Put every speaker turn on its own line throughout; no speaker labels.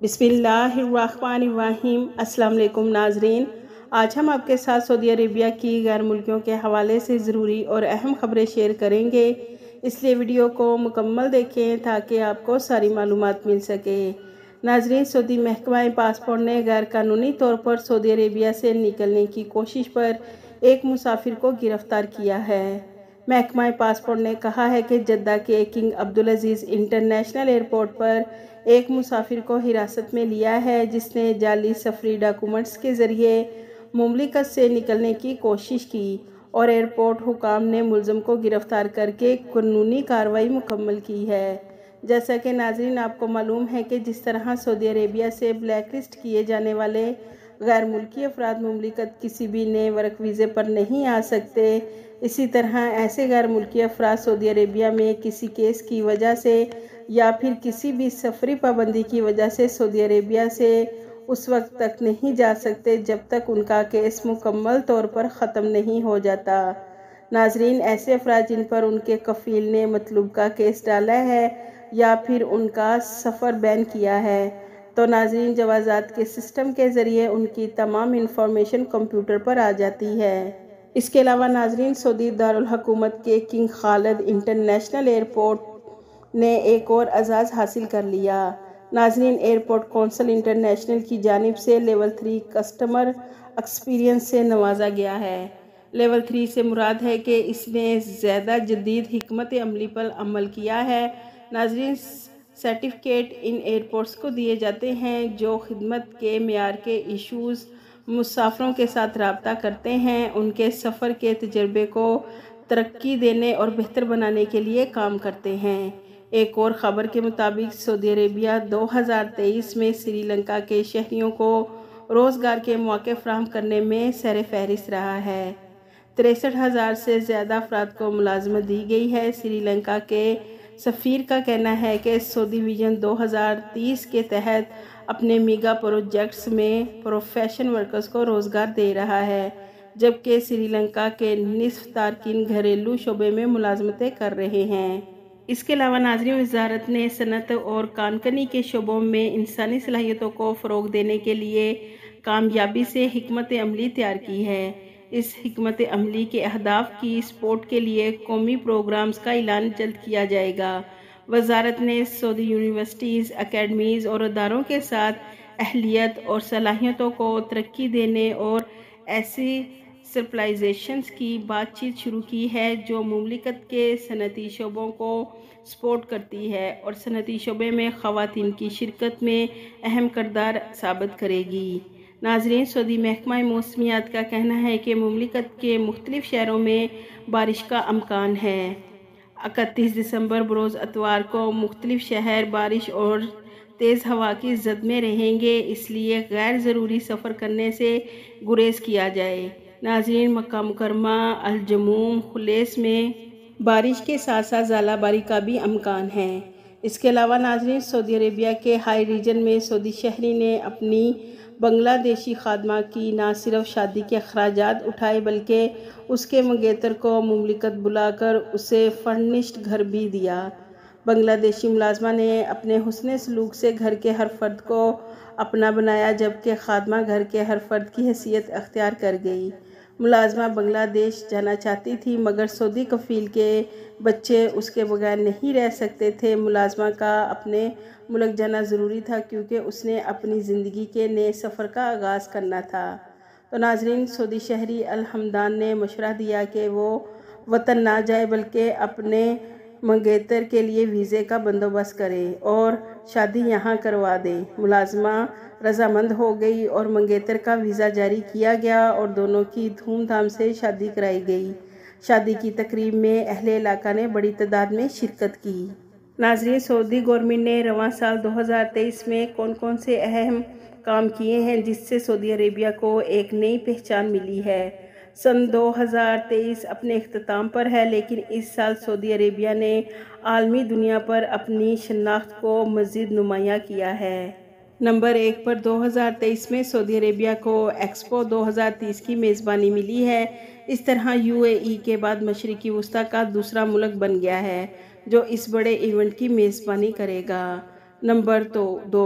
بسم اللہ الرحمن الرحیم۔ السلام علیکم ناظرین، آج ہم آپ کے ساتھ سعودی عربیہ کی غیر ملکیوں کے حوالے سے ضروری اور اہم خبریں شیئر کریں گے، اس لیے ویڈیو کو مکمل دیکھیں تاکہ آپ کو ساری معلومات مل سکے۔ ناظرین، سعودی محکمہ پاسپورٹ نے غیر قانونی طور پر سعودی عربیہ سے نکلنے کی کوشش پر ایک مسافر کو گرفتار کیا ہے۔ محکمہ پاسپورٹ نے کہا ہے کہ جدہ کے کنگ عبدالعزیز انٹرنیشنل ایئرپورٹ پر ایک مسافر کو حراست میں لیا ہے جس نے جعلی سفری ڈاکومنٹس کے ذریعے مملکت سے نکلنے کی کوشش کی اور ایئرپورٹ حکام نے ملزم کو گرفتار کر کے قانونی کارروائی مکمل کی ہے۔ جیسا کہ ناظرین آپ کو معلوم ہے کہ جس طرح سعودی عربیہ سے بلیک لسٹ کیے جانے والے غیر ملکی افراد مملکت کسی بھی نئے ورک ویزے پر نہیں آ سکتے، اسی طرح ایسے غیر ملکی افراد سعودی عربیہ میں کسی کیس کی وجہ سے یا پھر کسی بھی سفری پابندی کی وجہ سے سعودی عربیہ سے اس وقت تک نہیں جا سکتے جب تک ان کا کیس مکمل طور پر ختم نہیں ہو جاتا۔ ناظرین، ایسے افراد جن پر ان کے کفیل نے مطلوب کا کیس ڈالا ہے یا پھر ان کا سفر بین کیا ہے، تو ناظرین جوازات کے سسٹم کے ذریعے ان کی تمام انفارمیشن کمپیوٹر پر آ جاتی ہے۔ اس کے علاوہ ناظرین، سعودی دارالحکومت کے کنگ خالد انٹرنیشنل ایئرپورٹ نے ایک اور اعزاز حاصل کر لیا۔ ناظرین، ایئرپورٹ کونسل انٹرنیشنل کی جانب سے لیول 3 کسٹمر ایکسپیرینس سے نوازا گیا ہے۔ لیول 3 سے مراد ہے کہ اس نے زیادہ جدید حکمت عملی پر عمل کیا ہے۔ ناظرین، سرٹیفکیٹ ان ایئرپورٹس کو دیے جاتے ہیں جو خدمت کے معیار کے ایشوز مسافروں کے ساتھ رابطہ کرتے ہیں، ان کے سفر کے تجربے کو ترقی دینے اور بہتر بنانے کے لیے کام کرتے ہیں۔ ایک اور خبر کے مطابق سعودی عربیہ 2023 میں سری لنکا کے شہریوں کو روزگار کے مواقع فراہم کرنے میں سر فہرست رہا ہے۔ 63,000 سے زیادہ افراد کو ملازمت دی گئی ہے۔ سری لنکا کے سفیر کا کہنا ہے کہ سعودی ویژن 2030 کے تحت اپنے میگا پروجیکٹس میں پروفیشن ورکرز کو روزگار دے رہا ہے، جبکہ سری لنکا کے نصف تارکین گھریلو شعبے میں ملازمتیں کر رہے ہیں۔ اس کے علاوہ ناظرین، وزارت نے صنعت اور کانکنی کے شعبوں میں انسانی صلاحیتوں کو فروغ دینے کے لیے کامیابی سے حکمت عملی تیار کی ہے۔ اس حکمت عملی کے اہداف کی سپورٹ کے لیے قومی پروگرامز کا اعلان جلد کیا جائے گا۔ وزارت نے سعودی یونیورسٹیز، اکیڈمیز اور اداروں کے ساتھ اہلیت اور صلاحیتوں کو ترقی دینے اور ایسی اسپیشلائزیشنز کی بات چیت شروع کی ہے جو مملکت کے صنعتی شعبوں کو سپورٹ کرتی ہے اور صنعتی شعبے میں خواتین کی شرکت میں اہم کردار ثابت کرے گی۔ ناظرین، سعودی محکمہ موسمیات کا کہنا ہے کہ مملکت کے مختلف شہروں میں بارش کا امکان ہے۔ 31 دسمبر بروز اتوار کو مختلف شہر بارش اور تیز ہوا کی زد میں رہیں گے، اس لیے غیر ضروری سفر کرنے سے گریز کیا جائے۔ ناظرین، مکہ مکرمہ، الجموم، خلیص میں بارش کے ساتھ ساتھ ژالہ باری کا بھی امکان ہے۔ اس کے علاوہ ناظرین، سعودی عربیہ کے ہائی ریجن میں سعودی شہری نے اپنی بنگلہ دیشی خادمہ کی نہ صرف شادی کے اخراجات اٹھائے بلکہ اس کے منگیتر کو مملکت بلا کر اسے فرنشڈ گھر بھی دیا۔ بنگلہ دیشی ملازمہ نے اپنے حسن سلوک سے گھر کے ہر فرد کو اپنا بنایا جبکہ خادمہ گھر کے ہر فرد کی حیثیت اختیار کر گئی۔ ملازمہ بنگلہ دیش جانا چاہتی تھی مگر سعودی کفیل کے بچے اس کے بغیر نہیں رہ سکتے تھے۔ ملازمہ کا اپنے ملک جانا ضروری تھا کیونکہ اس نے اپنی زندگی کے نئے سفر کا آغاز کرنا تھا۔ تو ناظرین، سعودی شہری الحمدان نے مشورہ دیا کہ وہ وطن نہ جائے بلکہ اپنے منگیتر کے لیے ویزے کا بندوبست کرے اور شادی یہاں کروا دے۔ ملازمہ رضامند ہو گئی اور منگیتر کا ویزا جاری کیا گیا اور دونوں کی دھوم دھام سے شادی کرائی گئی۔ شادی کی تقریب میں اہل علاقہ نے بڑی تعداد میں شرکت کی۔ ناظرین، سعودی گورنمنٹ نے رواں سال 2023 میں کون سے اہم کام کیے ہیں جس سے سعودی عربیہ کو ایک نئی پہچان ملی ہے۔ سن 2023 اپنے اختتام پر ہے لیکن اس سال سعودی عربیہ نے عالمی دنیا پر اپنی شناخت کو مزید نمایاں کیا ہے۔ نمبر 1 پر 2023 میں سعودی عربیہ کو ایکسپو 2030 کی میزبانی ملی ہے۔ اس طرح UAE کے بعد مشرقی وسطیٰ کا دوسرا ملک بن گیا ہے جو اس بڑے ایونٹ کی میزبانی کرے گا۔ Number 2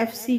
FC